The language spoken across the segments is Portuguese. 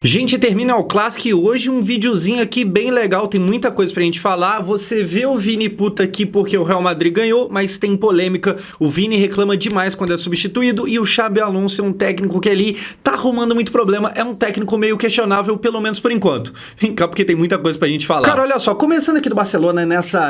Gente, termina o Clássico e hoje um videozinho aqui bem legal, tem muita coisa pra gente falar. Você vê o Vini puta aqui porque o Real Madrid ganhou, mas tem polêmica. O Vini reclama demais quando é substituído e o Xabi Alonso é um técnico que ali tá arrumando muito problema. É um técnico meio questionável, pelo menos por enquanto. Vem cá porque tem muita coisa pra gente falar. Cara, olha só, começando aqui do Barcelona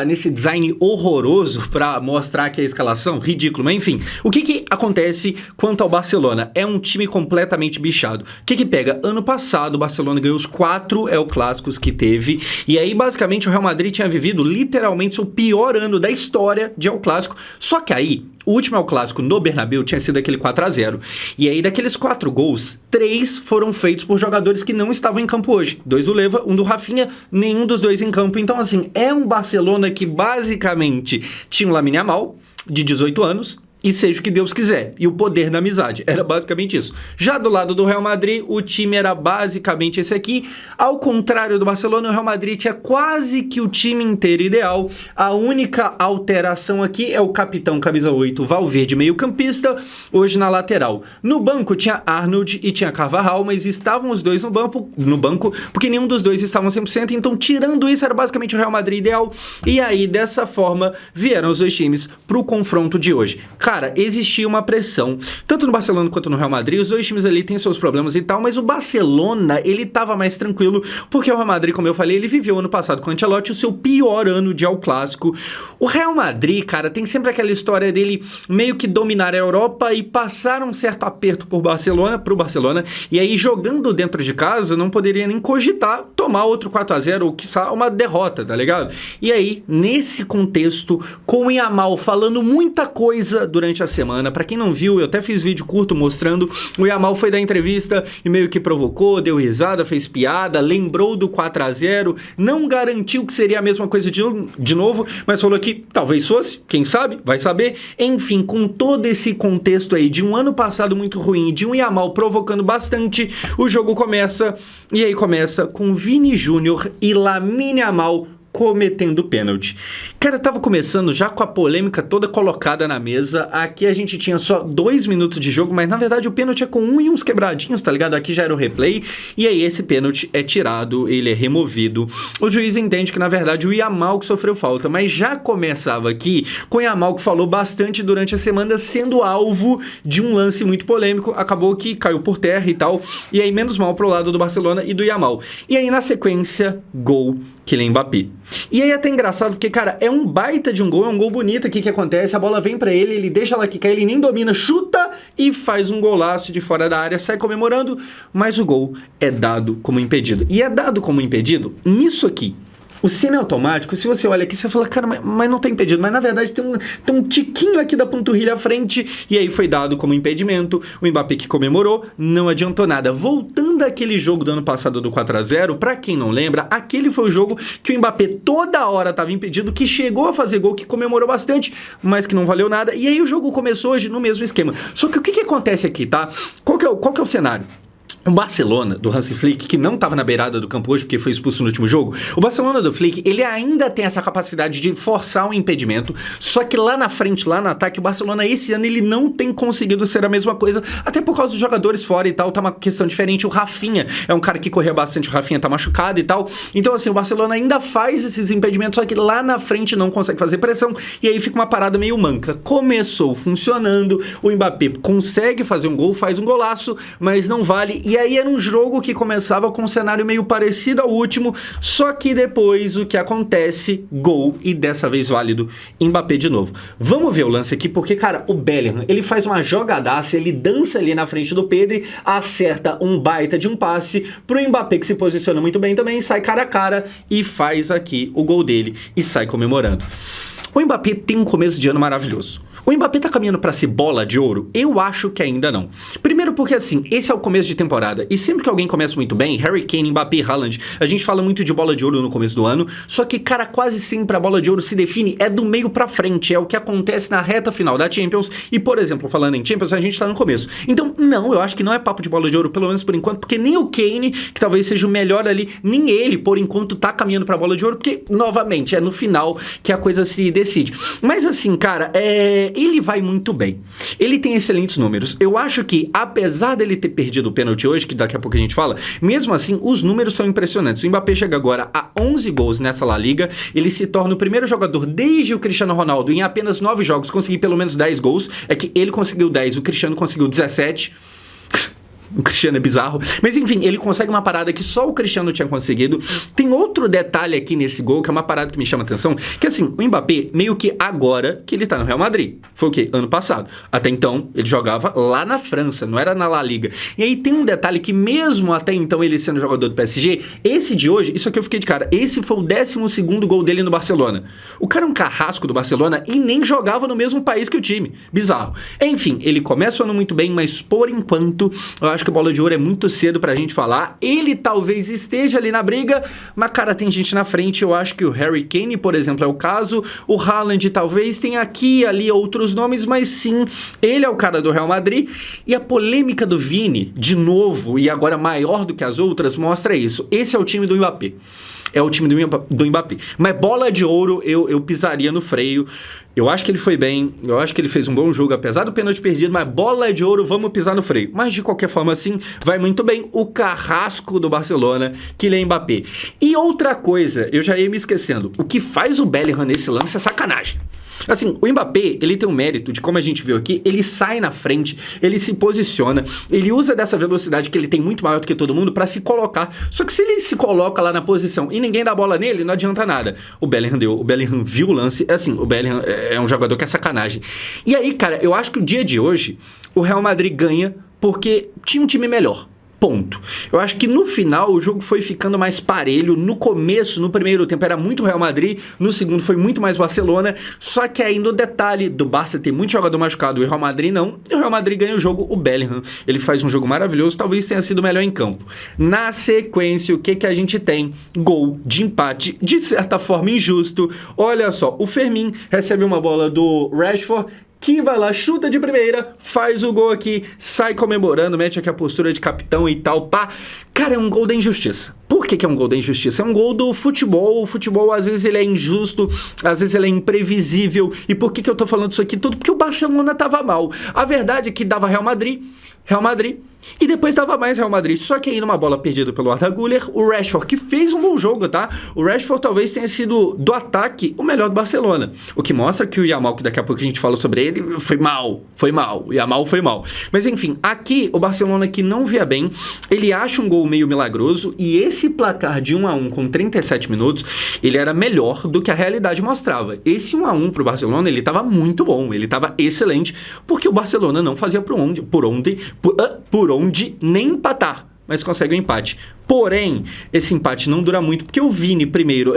nesse design horroroso pra mostrar aqui a escalação, ridículo, mas enfim. O que acontece quanto ao Barcelona? É um time completamente bichado. O que pega? Ano passado o Barcelona ganhou os 4 El Clássicos que teve, e aí basicamente o Real Madrid tinha vivido literalmente seu pior ano da história de El Clássico, só que aí o último El Clássico no Bernabéu tinha sido aquele 4-0, e aí daqueles 4 gols, 3 foram feitos por jogadores que não estavam em campo hoje, 2 do Leva, 1 do Rafinha, nenhum dos 2 em campo. Então assim, é um Barcelona que basicamente tinha o Lamine Yamal, de 18 anos, e seja o que Deus quiser, e o poder da amizade, era basicamente isso. Já do lado do Real Madrid, o time era basicamente esse aqui, ao contrário do Barcelona, o Real Madrid tinha quase que o time inteiro ideal. A única alteração aqui é o capitão camisa 8, Valverde, meio campista, hoje na lateral. No banco tinha Arnold e tinha Carvajal, mas estavam os dois no banco, porque nenhum dos dois estavam 100%, então tirando isso, era basicamente o Real Madrid ideal, e aí dessa forma vieram os dois times pro confronto de hoje. Cara, existia uma pressão, tanto no Barcelona quanto no Real Madrid, os dois times ali têm seus problemas e tal, mas o Barcelona, ele tava mais tranquilo, porque o Real Madrid, como eu falei, ele viveu ano passado com o Ancelotti o seu pior ano de El Clássico. O Real Madrid, cara, tem sempre aquela história dele meio que dominar a Europa e passar um certo aperto pro Barcelona, e aí jogando dentro de casa, não poderia nem cogitar tomar outro 4-0 ou quiçá uma derrota, tá ligado? E aí, nesse contexto, com o Yamal falando muita coisa durante a semana, pra quem não viu, eu até fiz vídeo curto mostrando, o Yamal foi dar entrevista e meio que provocou, deu risada, fez piada, lembrou do 4-0, não garantiu que seria a mesma coisa de novo, mas falou que talvez fosse, quem sabe, vai saber. Enfim, com todo esse contexto aí de um ano passado muito ruim, de um Yamal provocando bastante, o jogo começa, e aí começa com Vini Júnior e Lamine Yamal cometendo pênalti. Cara, tava começando já com a polêmica toda colocada na mesa. Aqui a gente tinha só 2 minutos de jogo, mas na verdade o pênalti é com 1 e uns quebradinhos, tá ligado? Aqui já era o replay, e aí esse pênalti é tirado, ele é removido. O juiz entende que na verdade o Yamal que sofreu falta, mas já começava aqui com o Yamal que falou bastante durante a semana, sendo alvo de um lance muito polêmico, acabou que caiu por terra e tal, e aí menos mal pro lado do Barcelona e do Yamal. E aí na sequência, gol Kylian Mbappé. E aí é até engraçado porque, cara, é um baita de um gol, é um gol bonito aqui que acontece, a bola vem pra ele, ele deixa ela quicar, ele nem domina, chuta e faz um golaço de fora da área, sai comemorando, mas o gol é dado como impedido. E é dado como impedido nisso aqui. O semi-automático, se você olha aqui, você fala, cara, mas não tá impedido. Mas na verdade tem um tiquinho aqui da panturrilha à frente, e aí foi dado como impedimento. O Mbappé que comemorou, não adiantou nada. Voltando àquele jogo do ano passado do 4-0, pra quem não lembra, aquele foi o jogo que o Mbappé toda hora tava impedido, que chegou a fazer gol, que comemorou bastante, mas que não valeu nada. E aí o jogo começou hoje no mesmo esquema. Só que o que acontece aqui, tá? Qual que é o cenário? O Barcelona, do Hansi Flick, que não estava na beirada do campo hoje porque foi expulso no último jogo, o Barcelona do Flick, ele ainda tem essa capacidade de forçar um impedimento, só que lá na frente, lá no ataque, o Barcelona esse ano ele não tem conseguido ser a mesma coisa, até por causa dos jogadores fora e tal, tá uma questão diferente. O Rafinha é um cara que corria bastante, o Rafinha tá machucado e tal, então assim, o Barcelona ainda faz esses impedimentos, só que lá na frente não consegue fazer pressão, e aí fica uma parada meio manca. Começou funcionando, o Mbappé consegue fazer um gol, faz um golaço, mas não vale. E aí era um jogo que começava com um cenário meio parecido ao último, só que depois o que acontece, gol, e dessa vez válido, Mbappé de novo. Vamos ver o lance aqui, porque, cara, o Bellingham, ele faz uma jogadaça, ele dança ali na frente do Pedri, acerta um baita de um passe pro Mbappé, que se posiciona muito bem também, sai cara a cara e faz aqui o gol dele e sai comemorando. O Mbappé tem um começo de ano maravilhoso. O Mbappé tá caminhando pra ser bola de ouro? Eu acho que ainda não. Primeiro porque, assim, esse é o começo de temporada, e sempre que alguém começa muito bem, Harry Kane, Mbappé, Haaland, a gente fala muito de bola de ouro no começo do ano, só que, cara, quase sempre a bola de ouro se define é do meio pra frente, é o que acontece na reta final da Champions, e, por exemplo, falando em Champions, a gente tá no começo. Então, não, eu acho que não é papo de bola de ouro, pelo menos por enquanto, porque nem o Kane, que talvez seja o melhor ali, nem ele, por enquanto, tá caminhando pra bola de ouro, porque, novamente, é no final que a coisa se decide. Mas, assim, cara, ele vai muito bem. Ele tem excelentes números. Eu acho que, apesar dele ter perdido o pênalti hoje, que daqui a pouco a gente fala, mesmo assim, os números são impressionantes. O Mbappé chega agora a 11 gols nessa La Liga. Ele se torna o primeiro jogador desde o Cristiano Ronaldo em apenas 9 jogos conseguir pelo menos 10 gols. É que ele conseguiu 10, o Cristiano conseguiu 17. O Cristiano é bizarro. Mas enfim, ele consegue uma parada que só o Cristiano tinha conseguido. Tem outro detalhe aqui nesse gol, que é uma parada que me chama a atenção, que assim, o Mbappé, meio que agora que ele tá no Real Madrid. Foi o quê? Ano passado. Até então, ele jogava lá na França, não era na La Liga. E aí tem um detalhe que mesmo até então ele sendo jogador do PSG, esse de hoje, isso aqui eu fiquei de cara, esse foi o 12º gol dele no Barcelona. O cara é um carrasco do Barcelona e nem jogava no mesmo país que o time. Bizarro. Enfim, ele começa o ano muito bem, mas por enquanto, eu acho que a bola de ouro é muito cedo pra gente falar. Ele talvez esteja ali na briga, mas, cara, tem gente na frente. Eu acho que o Harry Kane, por exemplo, é o caso. O Haaland talvez tenha aqui e ali outros nomes, mas sim, ele é o cara do Real Madrid. E a polêmica do Vini, de novo, e agora maior do que as outras, mostra isso. Esse é o time do Mbappé. É o time do Mbappé. Mas bola de ouro, eu pisaria no freio. Eu acho que ele foi bem, eu acho que ele fez um bom jogo, apesar do pênalti perdido, mas bola de ouro, vamos pisar no freio. Mas de qualquer forma, assim, vai muito bem o carrasco do Barcelona, Kylian Mbappé. E outra coisa, eu já ia me esquecendo, o que faz o Bellingham nesse lance é sacanagem. Assim, o Mbappé, ele tem um mérito de, como a gente viu aqui, ele sai na frente, ele se posiciona, ele usa dessa velocidade que ele tem muito maior do que todo mundo pra se colocar. Só que se ele se coloca lá na posição e ninguém dá bola nele, não adianta nada. O Bellingham viu o lance, assim, o Bellingham é um jogador que é sacanagem. E aí, cara, eu acho que o dia de hoje, o Real Madrid ganha porque tinha um time melhor. Ponto. Eu acho que no final o jogo foi ficando mais parelho. No começo, no primeiro tempo, era muito Real Madrid. No segundo foi muito mais Barcelona. Só que aí no detalhe do Barça ter muito jogador machucado e o Real Madrid não. E o Real Madrid ganha o jogo. O Bellingham, ele faz um jogo maravilhoso. Talvez tenha sido o melhor em campo. Na sequência, o que a gente tem? Gol de empate, de certa forma injusto. Olha só, o Fermin recebe uma bola do Rashford, que vai lá, chuta de primeira, faz o gol aqui, sai comemorando, mete aqui a postura de capitão e tal, pá. Cara, é um gol da injustiça. Por que é um gol da injustiça? É um gol do futebol. O futebol, às vezes, ele é injusto, às vezes ele é imprevisível. E por que eu tô falando isso aqui tudo? Porque o Barcelona tava mal. A verdade é que dava Real Madrid, e depois dava mais Real Madrid. Só que aí numa bola perdida pelo Arda Güler, o Rashford, que fez um bom jogo, tá? O Rashford talvez tenha sido, do ataque, o melhor do Barcelona. O que mostra que o Yamal, que daqui a pouco a gente fala sobre ele, foi mal. O Yamal foi mal. Mas enfim, aqui o Barcelona que não via bem, ele acha um gol meio milagroso, e esse placar de 1-1 com 37 minutos, ele era melhor do que a realidade mostrava. Esse 1-1 pro Barcelona, ele tava muito bom, ele tava excelente, porque o Barcelona não fazia por onde nem empatar, mas consegue um empate. Porém, esse empate não dura muito, porque o Vini, primeiro,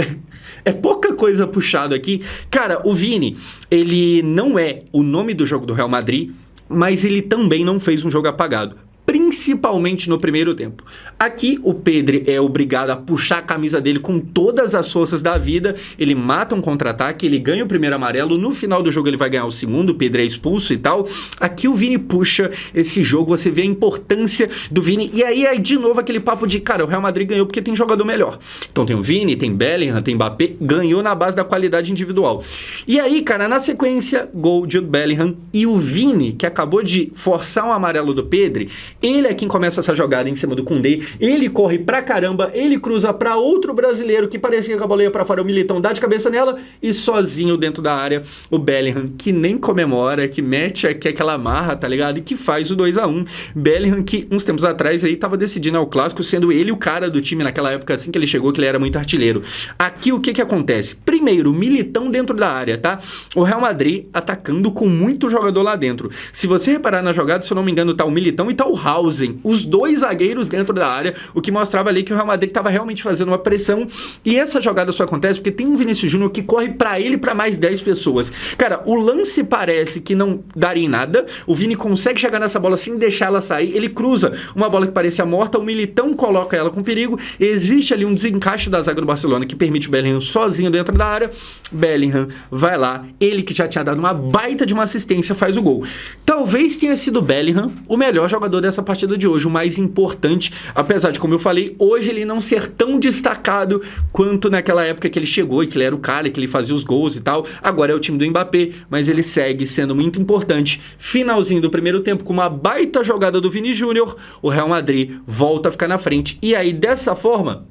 é pouca coisa puxado aqui. Cara, o Vini, ele não é o nome do jogo do Real Madrid, mas ele também não fez um jogo apagado, principalmente no primeiro tempo. Aqui o Pedri é obrigado a puxar a camisa dele com todas as forças da vida, ele mata um contra-ataque, ele ganha o primeiro amarelo, no final do jogo ele vai ganhar o segundo, o Pedri é expulso e tal. Aqui o Vini puxa esse jogo, você vê a importância do Vini, e aí de novo aquele papo de, cara, o Real Madrid ganhou porque tem jogador melhor. Então tem o Vini, tem Bellingham, tem Mbappé, ganhou na base da qualidade individual. E aí, cara, na sequência, gol de Bellingham, e o Vini, que acabou de forçar um amarelo do Pedri, ele é quem começa essa jogada em cima do Koundé, ele corre pra caramba, ele cruza pra outro brasileiro que parecia que a bola ia pra fora, o Militão dá de cabeça nela, e sozinho dentro da área, o Bellingham, que nem comemora, que mete aqui aquela marra, tá ligado? E que faz o 2-1. Bellingham, que uns tempos atrás aí tava decidindo ao clássico, sendo ele o cara do time naquela época, assim que ele chegou, que ele era muito artilheiro. Aqui o que acontece? Primeiro, Militão dentro da área, tá? O Real Madrid atacando com muito jogador lá dentro. Se você reparar na jogada, se eu não me engano, tá o Militão e tá o Hausen, os dois zagueiros dentro da área, o que mostrava ali que o Real Madrid estava realmente fazendo uma pressão. E essa jogada só acontece porque tem um Vinícius Júnior que corre pra ele e pra mais 10 pessoas. Cara, o lance parece que não daria em nada, o Vini consegue chegar nessa bola sem deixar ela sair, ele cruza uma bola que parecia morta, o Militão coloca ela com perigo, existe ali um desencaixe da zaga do Barcelona que permite o Bellingham sozinho dentro da área, Bellingham vai lá, ele que já tinha dado uma baita de uma assistência, faz o gol. Talvez tenha sido o Bellingham o melhor jogador dessa partida partida de hoje, o mais importante, apesar de, como eu falei, hoje ele não ser tão destacado quanto naquela época que ele chegou e que ele era o cara, que ele fazia os gols e tal. Agora é o time do Mbappé, mas ele segue sendo muito importante. Finalzinho do primeiro tempo, com uma baita jogada do Vini Júnior, o Real Madrid volta a ficar na frente. E aí, dessa forma,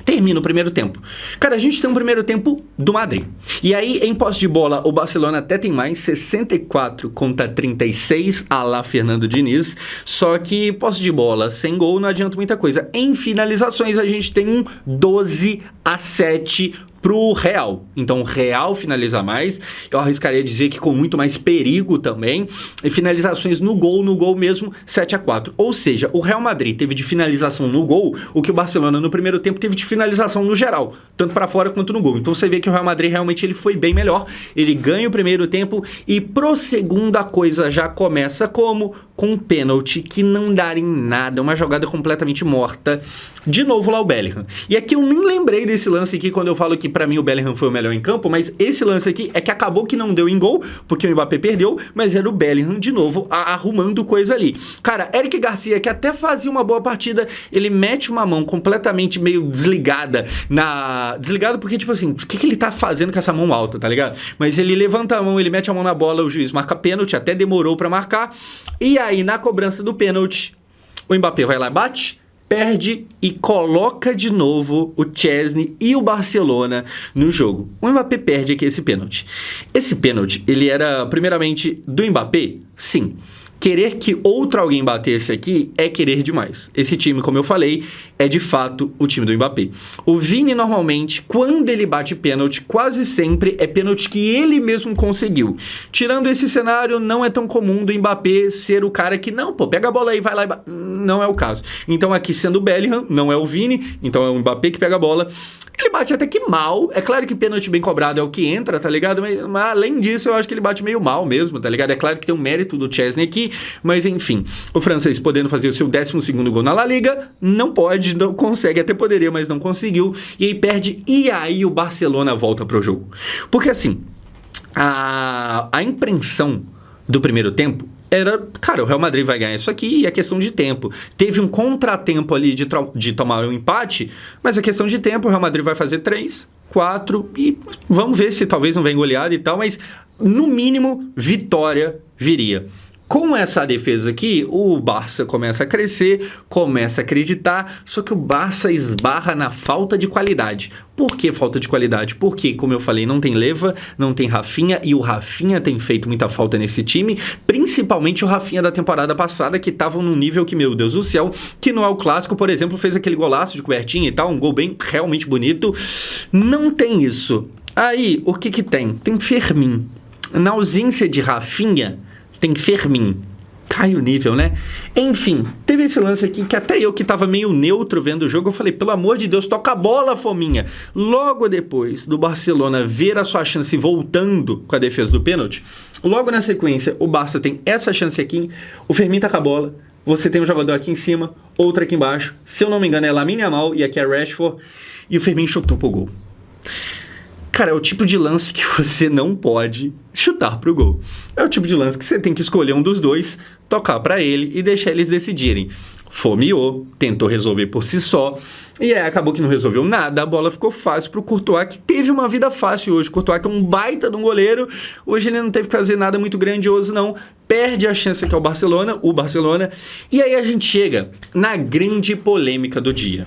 termina o primeiro tempo. Cara, a gente tem um primeiro tempo do Madrid. E aí, em posse de bola, o Barcelona até tem mais, 64 contra 36, à la Fernando Diniz. Só que posse de bola sem gol não adianta muita coisa. Em finalizações, a gente tem um 12-7 pro Real. Então, o Real finaliza mais. Eu arriscaria dizer que com muito mais perigo também. E finalizações no gol mesmo, 7-4. Ou seja, o Real Madrid teve de finalização no gol o que o Barcelona no primeiro tempo teve de finalização no geral, tanto para fora quanto no gol. Então, você vê que o Real Madrid realmente ele foi bem melhor. Ele ganha o primeiro tempo e pro segundo a coisa já começa como? Com um pênalti que não dá em nada, uma jogada completamente morta. De novo lá o Bellingham. E aqui eu nem lembrei desse lance aqui quando eu falo que pra mim o Bellingham foi o melhor em campo, mas esse lance aqui é que acabou que não deu em gol, porque o Mbappé perdeu, mas era o Bellingham de novo arrumando coisa ali. Cara, Eric Garcia, que até fazia uma boa partida, ele mete uma mão completamente meio desligada Desligado porque, tipo assim, o que ele tá fazendo com essa mão alta, tá ligado? Mas ele levanta a mão, ele mete a mão na bola, o juiz marca pênalti, até demorou pra marcar, e aí na cobrança do pênalti, o Mbappé vai lá e bate, perde e coloca de novo o Chesney e o Barcelona no jogo. O Mbappé perde aqui esse pênalti. Esse pênalti, ele era primeiramente do Mbappé? Sim. Querer que outro alguém batesse aqui é querer demais. Esse time, como eu falei, é de fato o time do Mbappé. O Vini, normalmente, quando ele bate pênalti, quase sempre é pênalti que ele mesmo conseguiu. Tirando esse cenário, não é tão comum do Mbappé ser o cara que, não, pô, pega a bola aí, vai lá e bate. Não é o caso. Então aqui, sendo o Bellingham, não é o Vini, então é o Mbappé que pega a bola. Ele bate até que mal. É claro que pênalti bem cobrado é o que entra, tá ligado? Mas além disso, eu acho que ele bate meio mal mesmo, tá ligado? É claro que tem um mérito do Chesney aqui, mas enfim. O francês podendo fazer o seu 12º gol na La Liga, não pode, não consegue. Até poderia, mas não conseguiu. E aí perde, e aí o Barcelona volta pro jogo. Porque assim, a impressão do primeiro tempo era, cara, o Real Madrid vai ganhar isso aqui e é questão de tempo. Teve um contratempo ali de tomar um empate, mas é questão de tempo, o Real Madrid vai fazer 3, 4 e vamos ver se talvez não venha goleada e tal, mas no mínimo vitória viria. Com essa defesa aqui, o Barça começa a crescer, começa a acreditar, só que o Barça esbarra na falta de qualidade. Por que falta de qualidade? Porque, como eu falei, não tem Leva, não tem Rafinha, e o Rafinha tem feito muita falta nesse time, principalmente o Rafinha da temporada passada, que estava num nível que, meu Deus do céu, que no El Clássico, por exemplo, fez aquele golaço de cobertinha e tal, um gol bem realmente bonito. Não tem isso. Aí, o que tem? Tem Fermin. Na ausência de Rafinha, tem Fermin. Cai o nível, né? Enfim, teve esse lance aqui que até eu que tava meio neutro vendo o jogo, eu falei, pelo amor de Deus, toca a bola, fominha. Logo depois do Barcelona ver a sua chance voltando com a defesa do pênalti, logo na sequência, o Barça tem essa chance aqui, o Fermin tá com a bola, você tem um jogador aqui em cima, outro aqui embaixo, se eu não me engano é Lamine Yamal e aqui é Rashford, e o Fermin chutou pro gol. Cara, é o tipo de lance que você não pode chutar pro gol. É o tipo de lance que você tem que escolher um dos dois, tocar pra ele e deixar eles decidirem. Fomeou, tentou resolver por si só, e aí acabou que não resolveu nada, a bola ficou fácil pro Courtois, que teve uma vida fácil hoje. O Courtois que é um baita de um goleiro, hoje ele não teve que fazer nada muito grandioso não, perde a chance que é o Barcelona, e aí a gente chega na grande polêmica do dia.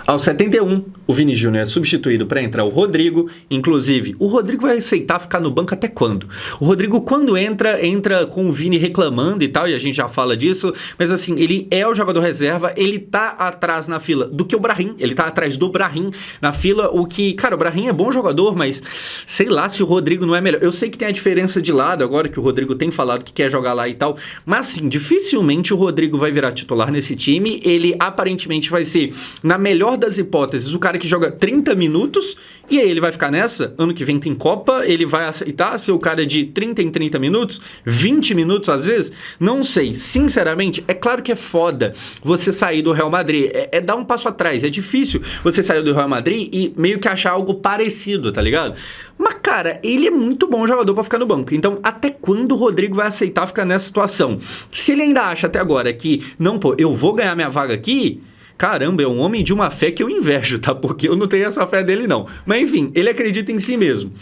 Aos 71, o Vini Júnior é substituído para entrar o Rodrigo. Inclusive, o Rodrigo vai aceitar ficar no banco até quando? O Rodrigo, quando entra com o Vini reclamando e tal, e a gente já fala disso, mas assim, ele é o jogador reserva, ele tá atrás na fila do que o Brahim, ele tá atrás do Brahim na fila, o que, cara, o Brahim é bom jogador, mas sei lá se o Rodrigo não é melhor. Eu sei que tem a diferença de lado agora, que o Rodrigo tem falado que quer jogar lá e tal, mas assim, dificilmente o Rodrigo vai virar titular nesse time, ele aparentemente vai ser, na melhor melhor das hipóteses, o cara que joga 30 minutos, e aí ele vai ficar nessa? Ano que vem tem Copa, ele vai aceitar ser o cara de 30 em 30 minutos? 20 minutos às vezes? Não sei. Sinceramente, é claro que é foda você sair do Real Madrid. É dar um passo atrás. É difícil você sair do Real Madrid e meio que achar algo parecido, tá ligado? Mas, cara, ele é muito bom jogador pra ficar no banco. Então, até quando o Rodrigo vai aceitar ficar nessa situação? Se ele ainda acha até agora que, não, pô, eu vou ganhar minha vaga aqui... Caramba, é um homem de uma fé que eu invejo, tá? Porque eu não tenho essa fé dele, não. Mas, enfim, ele acredita em si mesmo.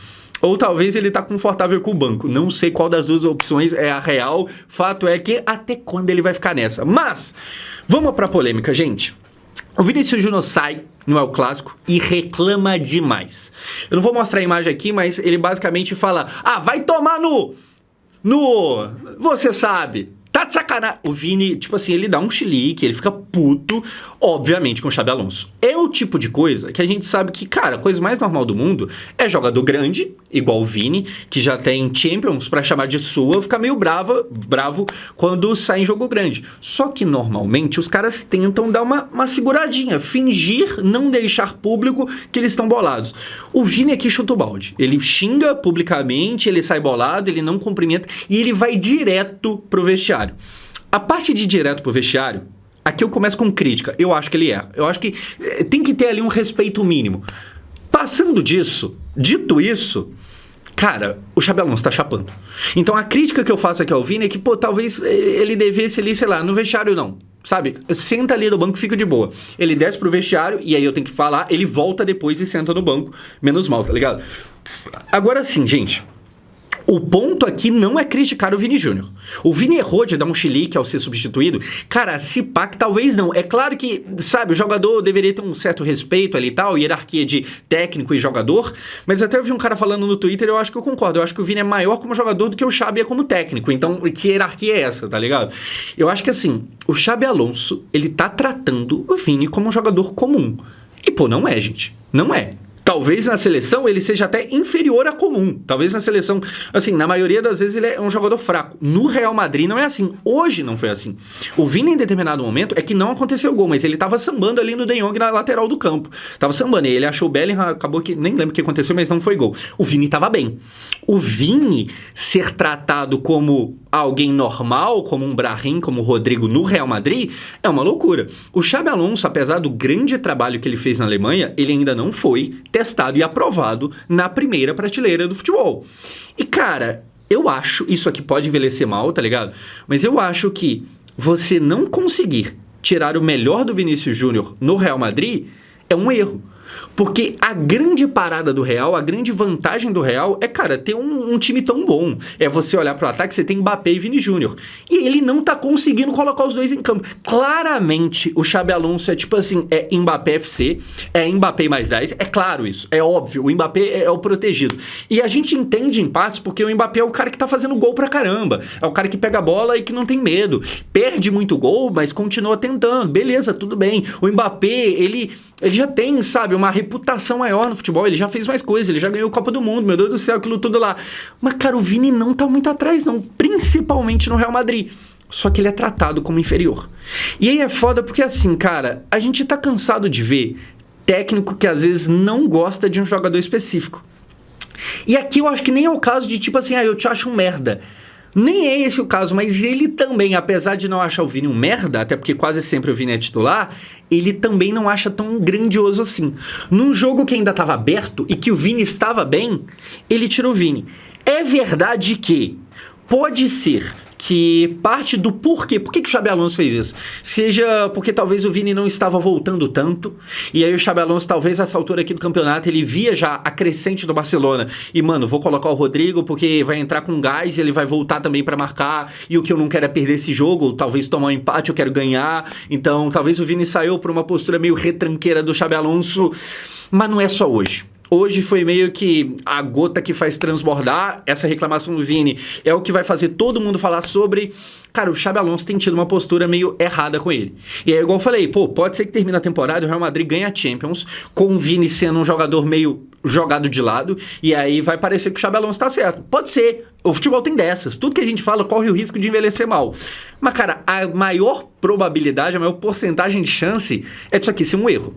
Ou talvez ele tá confortável com o banco. Não sei qual das duas opções é a real. Fato é que até quando ele vai ficar nessa. Mas, vamos pra polêmica, gente. O Vinícius Júnior sai no El Clássico e reclama demais. Eu não vou mostrar a imagem aqui, mas ele basicamente fala... Ah, vai tomar no... Você sabe... Tá de sacanagem. O Vini, tipo assim, ele dá um chilique, ele fica puto, obviamente, com o Xabi Alonso. É o tipo de coisa que a gente sabe que, cara, a coisa mais normal do mundo é jogador grande, igual o Vini, que já tem Champions pra chamar de sua, ficar meio bravo quando sai em jogo grande. Só que, normalmente, os caras tentam dar uma seguradinha, fingir não deixar público que eles estão bolados. O Vini aqui chuta o balde. Ele xinga publicamente, ele sai bolado, ele não cumprimenta e ele vai direto pro vestiário. A parte de direto pro vestiário, aqui eu começo com crítica. Eu acho que ele erra. Eu acho que tem que ter ali um respeito mínimo. Passando disso, dito isso, cara, o Xabi Alonso tá chapando. Então a crítica que eu faço aqui ao Vini é que, pô, talvez ele devesse ali, sei lá, no vestiário não. Sabe? Senta ali no banco e fica de boa. Ele desce pro vestiário e aí eu tenho que falar, ele volta depois e senta no banco. Menos mal, tá ligado? Agora sim, gente. O ponto aqui não é criticar o Vini Júnior. O Vini errou de dar um chilique ao ser substituído. Cara, se pá que talvez não. É claro que, sabe, o jogador deveria ter um certo respeito ali e tal, hierarquia de técnico e jogador, mas até eu vi um cara falando no Twitter, eu acho que eu concordo. Eu acho que o Vini é maior como jogador do que o Xabi é como técnico. Então, que hierarquia é essa, tá ligado? Eu acho que assim, o Xabi Alonso, ele tá tratando o Vini como um jogador comum. E, pô, não é, gente. Não é. Talvez na seleção ele seja até inferior a comum. Talvez na seleção, assim, na maioria das vezes ele é um jogador fraco. No Real Madrid não é assim. Hoje não foi assim. O Vini, em determinado momento, é que não aconteceu o gol, mas ele tava sambando ali no De Jong na lateral do campo. Tava sambando. E ele achou o Bellingham, acabou que... Nem lembro o que aconteceu, mas não foi gol. O Vini tava bem. O Vini ser tratado como alguém normal, como um Brahim, como o Rodrigo no Real Madrid, é uma loucura. O Xabi Alonso, apesar do grande trabalho que ele fez na Alemanha, ele ainda não foi testado e aprovado na primeira prateleira do futebol. E, cara, eu acho, isso aqui pode envelhecer mal, tá ligado? Mas eu acho que você não conseguir tirar o melhor do Vinícius Júnior no Real Madrid é um erro. Porque a grande parada do Real, a grande vantagem do Real é, cara, ter um time tão bom. É você olhar pro ataque, você tem Mbappé e Vini Júnior. E ele não tá conseguindo colocar os dois em campo. Claramente, o Xabi Alonso é tipo assim, é Mbappé FC, é Mbappé mais 10. É claro isso, é óbvio. O Mbappé é o protegido. E a gente entende em partes porque o Mbappé é o cara que tá fazendo gol pra caramba. É o cara que pega a bola e que não tem medo. Perde muito gol, mas continua tentando. Beleza, tudo bem. O Mbappé, ele já tem, sabe, uma reputação maior no futebol, ele já fez mais coisas, ele já ganhou Copa do Mundo, meu Deus do céu, aquilo tudo lá. Mas, cara, o Vini não tá muito atrás, não, principalmente no Real Madrid. Só que ele é tratado como inferior. E aí é foda porque, assim, cara, a gente tá cansado de ver técnico que às vezes não gosta de um jogador específico. E aqui eu acho que nem é o caso de tipo assim, eu te acho um merda. Nem é esse o caso, mas ele também, apesar de não achar o Vini um merda, até porque quase sempre o Vini é titular, ele também não acha tão grandioso assim. Num jogo que ainda estava aberto e que o Vini estava bem, ele tirou o Vini. É verdade que pode ser que parte do porquê, por que o Xabi Alonso fez isso? Seja porque talvez o Vini não estava voltando tanto, e aí o Xabi Alonso, talvez nessa altura aqui do campeonato, ele via já a crescente do Barcelona, e mano, vou colocar o Rodrigo porque vai entrar com gás, e ele vai voltar também para marcar, e o que eu não quero é perder esse jogo, talvez tomar um empate, eu quero ganhar, então talvez o Vini saiu por uma postura meio retranqueira do Xabi Alonso, mas não é só hoje. Hoje foi meio que a gota que faz transbordar. Essa reclamação do Vini é o que vai fazer todo mundo falar sobre... Cara, o Xabi Alonso tem tido uma postura meio errada com ele. E é igual eu falei, pode ser que termine a temporada e o Real Madrid ganha a Champions, com o Vini sendo um jogador meio jogado de lado, e aí vai parecer que o Xabi Alonso tá certo. Pode ser. O futebol tem dessas. Tudo que a gente fala corre o risco de envelhecer mal. Mas, cara, a maior probabilidade, a maior porcentagem de chance é disso aqui ser um erro.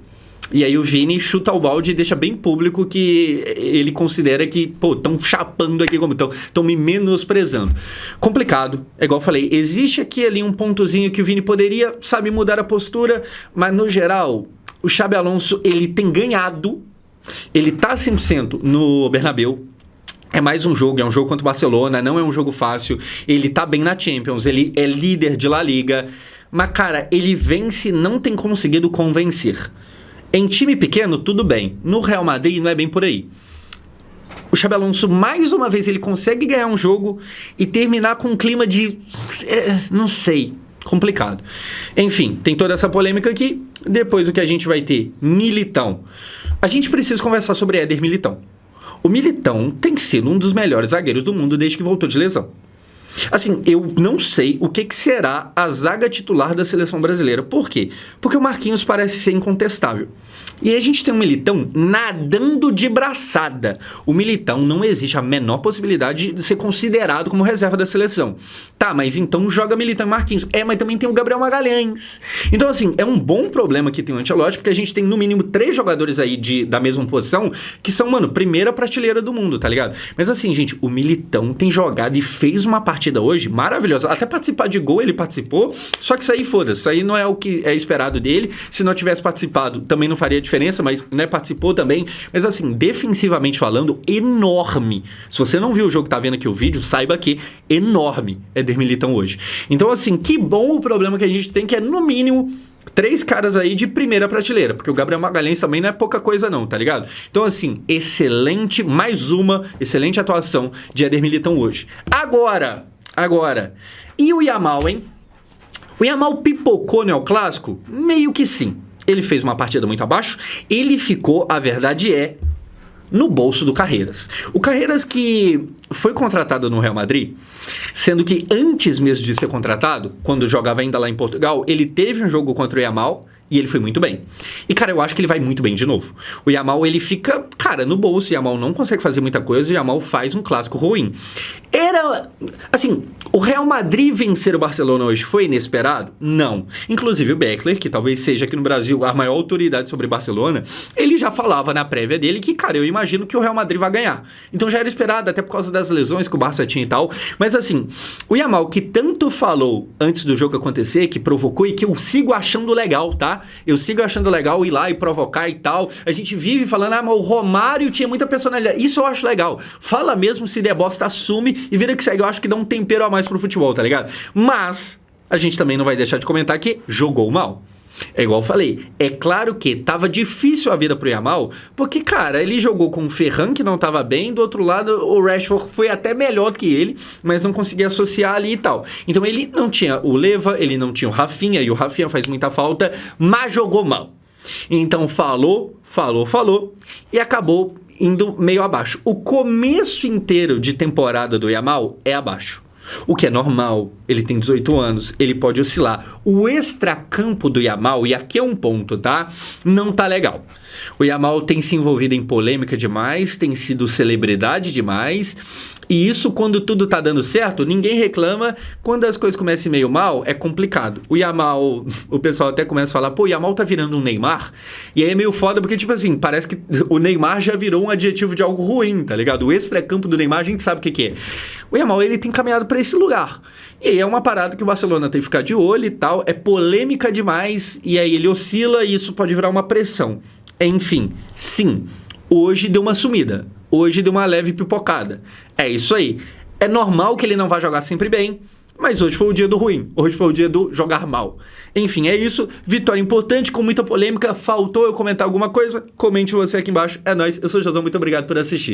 E aí o Vini chuta o balde e deixa bem público que ele considera que, pô, estão chapando aqui, como estão me menosprezando. Complicado, é igual eu falei, existe aqui ali um pontozinho que o Vini poderia, sabe, mudar a postura, mas no geral, o Xabi Alonso, ele tem ganhado, ele tá 100% no Bernabéu. É mais um jogo, é um jogo contra o Barcelona, não é um jogo fácil, ele tá bem na Champions, ele é líder de La Liga, mas, cara, ele vence e não tem conseguido convencer. Em time pequeno, tudo bem. No Real Madrid, não é bem por aí. O Xabi Alonso, mais uma vez, ele consegue ganhar um jogo e terminar com um clima de... não sei, complicado. Enfim, tem toda essa polêmica aqui. Depois o que a gente vai ter? Militão. A gente precisa conversar sobre Éder Militão. O Militão tem sido um dos melhores zagueiros do mundo desde que voltou de lesão. Assim, eu não sei o que será a zaga titular da seleção brasileira. Por quê? Porque o Marquinhos parece ser incontestável. E aí a gente tem um Militão nadando de braçada. O Militão não existe a menor possibilidade de ser considerado como reserva da seleção. Tá, mas então joga Militão e Marquinhos. Mas também tem o Gabriel Magalhães. Então, assim, é um bom problema que tem o Ancelotti, porque a gente tem no mínimo 3 jogadores aí da mesma posição que são, mano, primeira prateleira do mundo, tá ligado? Mas assim, gente, o Militão tem jogado e fez uma partida hoje maravilhosa. Até participar de gol ele participou, só que isso aí, foda-se, isso aí não é o que é esperado dele. Se não tivesse participado, também não faria diferença, mas né, participou também. Mas assim, defensivamente falando, enorme. Se você não viu o jogo, tá vendo aqui o vídeo, saiba que enorme é Éder Militão hoje. Então assim, que bom o problema que a gente tem, que é no mínimo 3 caras aí de primeira prateleira, porque o Gabriel Magalhães também não é pouca coisa não, tá ligado? Então assim, excelente, mais uma excelente atuação de Éder Militão hoje. Agora, e o Yamal, hein? O Yamal pipocou no El Clássico? Meio que sim. Ele fez uma partida muito abaixo, ele ficou, a verdade é, no bolso do Carreiras. O Carreiras que foi contratado no Real Madrid, sendo que antes mesmo de ser contratado, quando jogava ainda lá em Portugal, ele teve um jogo contra o Yamal e ele foi muito bem. E, cara, eu acho que ele vai muito bem de novo. O Yamal, ele fica, cara, no bolso. O Yamal não consegue fazer muita coisa e o Yamal faz um clássico ruim. Era, assim, o Real Madrid vencer o Barcelona hoje foi inesperado? Não. Inclusive o Beckler, que talvez seja aqui no Brasil a maior autoridade sobre Barcelona, ele já falava na prévia dele que, cara, eu imagino que o Real Madrid vai ganhar. Então já era esperado, até por causa das lesões que o Barça tinha e tal. Mas, assim, o Yamal, que tanto falou antes do jogo acontecer, que provocou e que eu sigo achando legal, tá? Eu sigo achando legal ir lá e provocar e tal. A gente vive falando, mas o Romário tinha muita personalidade. Isso eu acho legal. Fala mesmo, se der bosta, assume e vira que segue. Eu acho que dá um tempero a mais pro futebol, tá ligado? Mas a gente também não vai deixar de comentar que jogou mal. É igual eu falei, é claro que tava difícil a vida pro Yamal, porque, cara, ele jogou com o Ferran, que não tava bem, do outro lado o Rashford foi até melhor que ele, mas não conseguia associar ali e tal. Então ele não tinha o Leva, ele não tinha o Rafinha, e o Rafinha faz muita falta, mas jogou mal. Então falou, e acabou indo meio abaixo. O começo inteiro de temporada do Yamal é abaixo. O que é normal, ele tem 18 anos, ele pode oscilar. O extracampo do Yamal, e aqui é um ponto, tá? Não tá legal. O Yamal tem se envolvido em polêmica demais, tem sido celebridade demais, e isso quando tudo tá dando certo, ninguém reclama. Quando as coisas começam meio mal, é complicado. O Yamal, o pessoal até começa a falar, pô, o Yamal tá virando um Neymar, e aí é meio foda porque, tipo assim, parece que o Neymar já virou um adjetivo de algo ruim, tá ligado? O extracampo do Neymar, a gente sabe o que é. O Yamal, ele tem caminhado pra esse lugar. E aí é uma parada que o Barcelona tem que ficar de olho e tal, é polêmica demais, e aí ele oscila e isso pode virar uma pressão. Enfim, sim, hoje deu uma sumida, hoje deu uma leve pipocada. É isso aí. É normal que ele não vá jogar sempre bem, mas hoje foi o dia do ruim, hoje foi o dia do jogar mal. Enfim, é isso, vitória importante, com muita polêmica. Faltou eu comentar alguma coisa? Comente você aqui embaixo, é nóis, eu sou o Josão, muito obrigado por assistir.